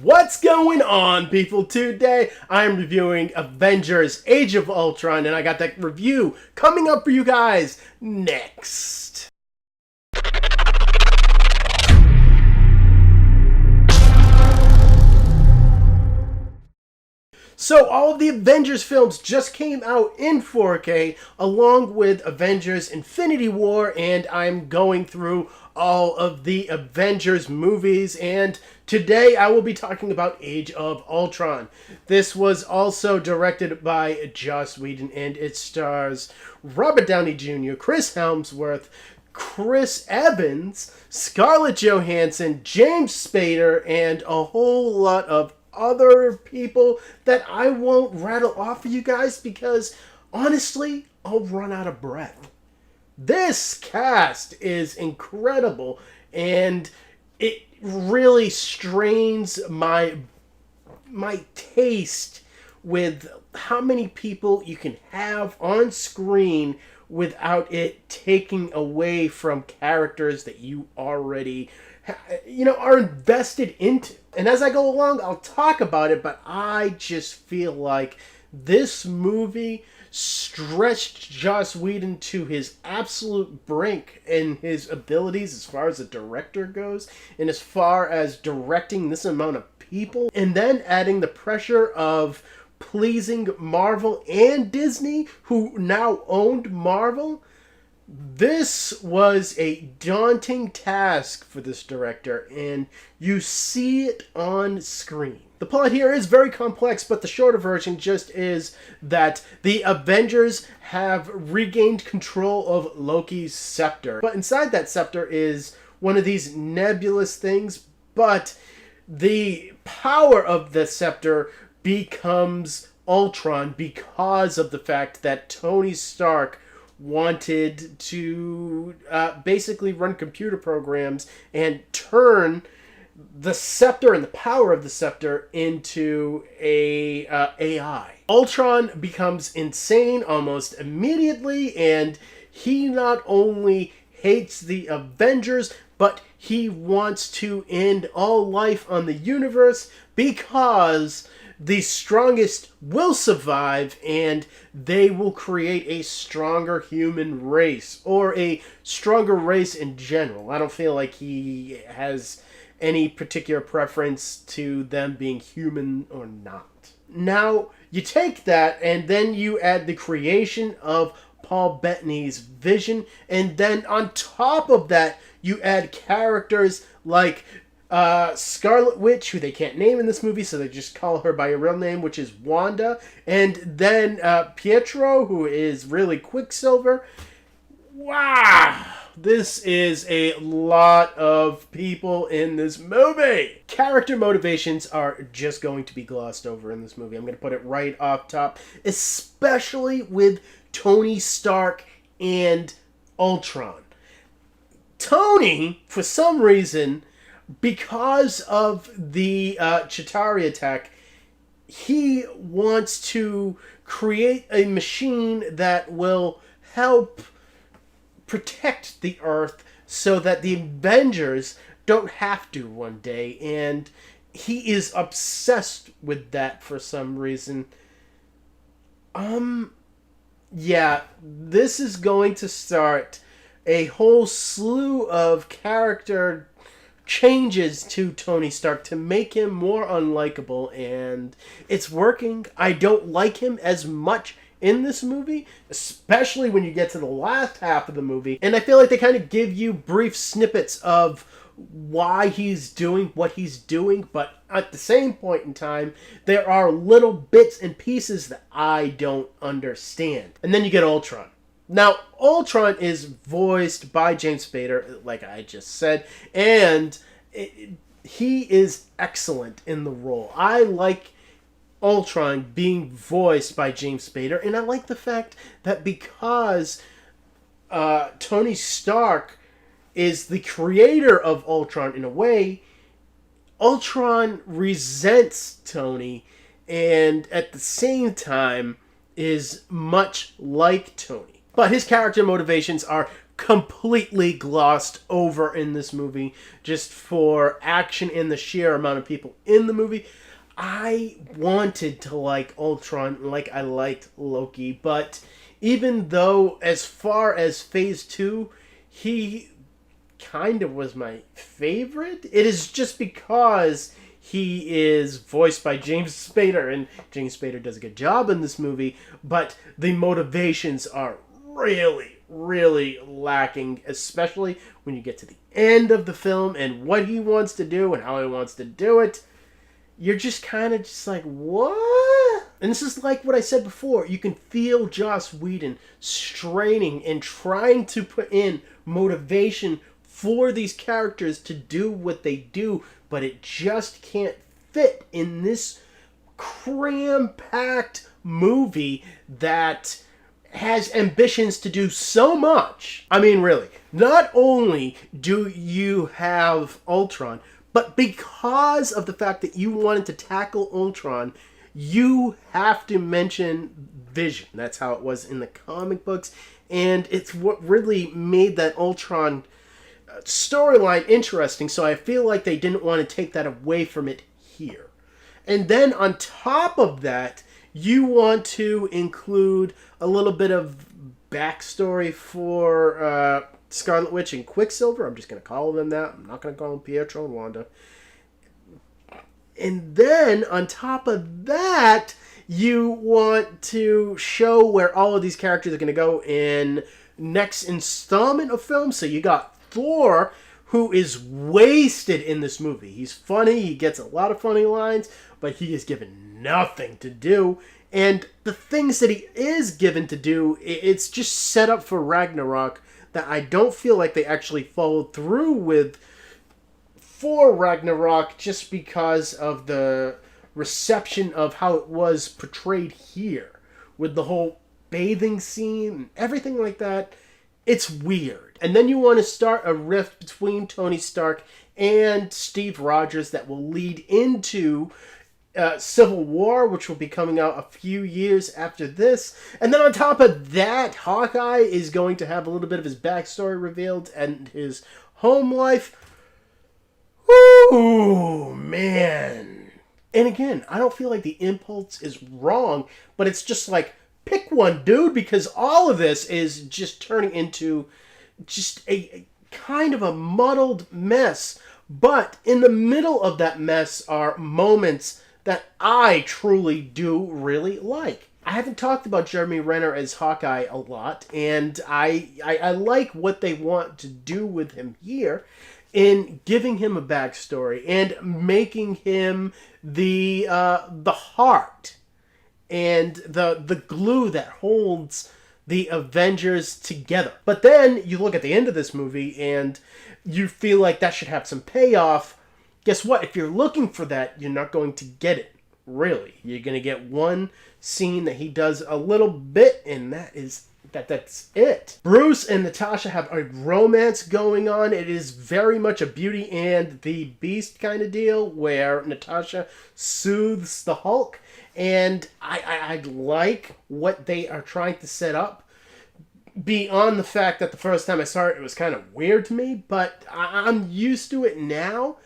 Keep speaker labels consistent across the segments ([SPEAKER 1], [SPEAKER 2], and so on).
[SPEAKER 1] What's going on, people? Today I'm reviewing Avengers Age of Ultron, and I got that review coming up for you guys next. So all of the Avengers films just came out in 4K along with Avengers Infinity War, and I'm going through all of the Avengers movies, and today I will be talking about Age of Ultron. This was also directed by Joss Whedon, and it stars Robert Downey Jr., Chris Hemsworth, Chris Evans, Scarlett Johansson, James Spader, and a whole lot of other people that I won't rattle off for you guys because honestly, I'll run out of breath. This cast is incredible, and it really strains my taste with how many people you can have on screen without it taking away from characters that you already are invested into. And as I go along, I'll talk about it, but I just feel like this movie stretched Joss Whedon to his absolute brink in his abilities as far as a director goes, and as far as directing this amount of people, and then adding the pressure of pleasing Marvel and Disney, who now owned Marvel. This was a daunting task for this director, and you see it on screen. The plot here is very complex, but the shorter version just is that the Avengers have regained control of Loki's scepter. But inside that scepter is one of these nebulous things, but the power of the scepter becomes Ultron because of the fact that Tony Stark wanted to basically run computer programs and turn the scepter and the power of the scepter into a AI. Ultron becomes insane almost immediately, and he not only hates the Avengers, but he wants to end all life on the universe because the strongest will survive, and they will create a stronger human race, or a stronger race in general. I don't feel like he has any particular preference to them being human or not. Now, you take that, and then you add the creation of Paul Bettany's vision, and then on top of that, you add characters like Scarlet Witch, who they can't name in this movie, so they just call her by her real name, which is Wanda, and then Pietro, who is really Quicksilver. Wow! This is a lot of people in this movie. Character motivations are just going to be glossed over in this movie. I'm going to put it right off top, especially with Tony Stark and Ultron. Tony, for some reason, because of the Chitauri attack, he wants to create a machine that will help protect the Earth so that the Avengers don't have to one day, and he is obsessed with that for some reason. Yeah, this is going to start a whole slew of character changes to Tony Stark to make him more unlikable, and it's working. I don't like him as much in this movie, especially when you get to the last half of the movie, and I feel like they kind of give you brief snippets of why he's doing what he's doing, but at the same point in time, there are little bits and pieces that I don't understand. And then you get Ultron. Now, Ultron is voiced by James Spader, like I just said, and he is excellent in the role. I like Ultron being voiced by James Spader, and I like the fact that because Tony Stark is the creator of Ultron in a way, Ultron resents Tony, and at the same time is much like Tony. But his character motivations are completely glossed over in this movie just for action and the sheer amount of people in the movie. I wanted to like Ultron like I liked Loki, but even though as far as phase 2, he kind of was my favorite, it is just because he is voiced by James Spader, and James Spader does a good job in this movie, but the motivations are really, really lacking, especially when you get to the end of the film and what he wants to do and how he wants to do it. You're just kind of just like, what? And this is like what I said before. You can feel Joss Whedon straining and trying to put in motivation for these characters to do what they do, but it just can't fit in this cram-packed movie that has ambitions to do so much. I mean, really, not only do you have Ultron, but because of the fact that you wanted to tackle Ultron, you have to mention Vision. That's how it was in the comic books, and it's what really made that Ultron storyline interesting, so I feel like they didn't want to take that away from it here. And then on top of that, you want to include a little bit of backstory for Scarlet Witch and Quicksilver. I'm just going to call them that. I'm not going to call them Pietro and Wanda. And then on top of that, you want to show where all of these characters are going to go in next installment of films. So you got Thor, who is wasted in this movie. He's funny, he gets a lot of funny lines, but he is given nothing to do. And the things that he is given to do, it's just set up for Ragnarok that I don't feel like they actually followed through with for Ragnarok, just because of the reception of how it was portrayed here with the whole bathing scene and everything like that. It's weird. And then you want to start a rift between Tony Stark and Steve Rogers that will lead into Civil War, which will be coming out a few years after this. And then on top of that, Hawkeye is going to have a little bit of his backstory revealed and his home life. Ooh, man. And again, I don't feel like the impulse is wrong, but it's just like, pick one, dude, because all of this is just turning into just a kind of a muddled mess. But in the middle of that mess are moments that I truly do really like. I haven't talked about Jeremy Renner as Hawkeye a lot, and I like what they want to do with him here in giving him a backstory and making him the heart and the glue that holds the Avengers together. But then you look at the end of this movie and you feel like that should have some payoff. Guess what? If you're looking for that, you're not going to get it, really. You're going to get one scene that he does a little bit, and that's it. Bruce and Natasha have a romance going on. It is very much a Beauty and the Beast kind of deal, where Natasha soothes the Hulk. And I like what they are trying to set up. Beyond the fact that the first time I saw it, it was kind of weird to me, but I'm used to it now.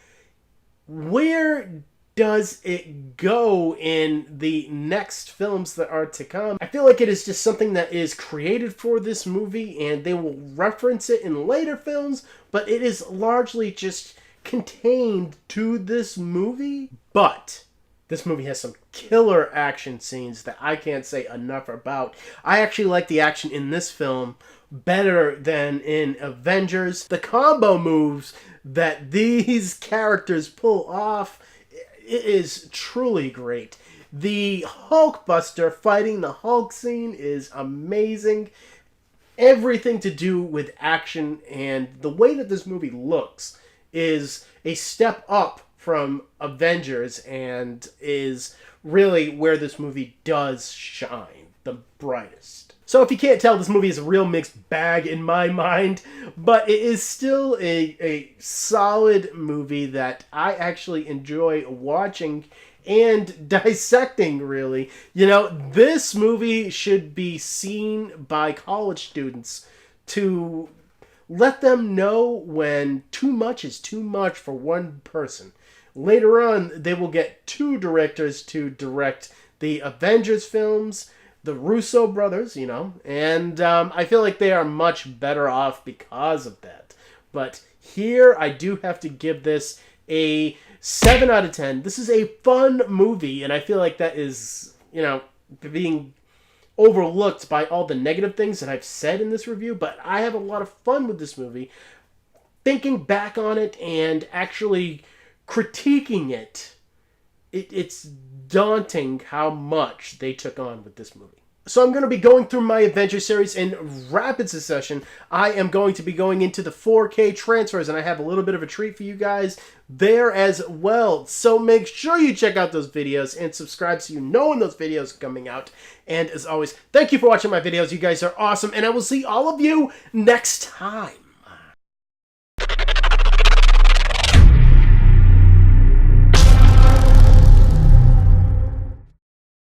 [SPEAKER 1] Where does it go in the next films that are to come? I feel like it is just something that is created for this movie, and they will reference it in later films, but it is largely just contained to this movie. But this movie has some killer action scenes that I can't say enough about. I actually like the action in this film better than in Avengers. The combo moves that these characters pull off, it is truly great. The Hulkbuster fighting the Hulk scene is amazing. Everything to do with action and the way that this movie looks is a step up from Avengers and is really where this movie does shine the brightest. So if you can't tell, this movie is a real mixed bag in my mind, but it is still a solid movie that I actually enjoy watching and dissecting, really. You know, this movie should be seen by college students to let them know when too much is too much for one person. Later on, they will get 2 directors to direct the Avengers films, the Russo brothers, and I feel like they are much better off because of that. But here, I do have to give this a 7 out of 10. This is a fun movie, and I feel like that is, being overlooked by all the negative things that I've said in this review, but I have a lot of fun with this movie. Thinking back on it and actually critiquing it, it's daunting how much they took on with this movie. So I'm going to be going through my Avengers series in rapid succession. I am going to be going into the 4K transfers, and I have a little bit of a treat for you guys there as well. So make sure you check out those videos and subscribe so you know when those videos are coming out. And as always, thank you for watching my videos. You guys are awesome, and I will see all of you next time.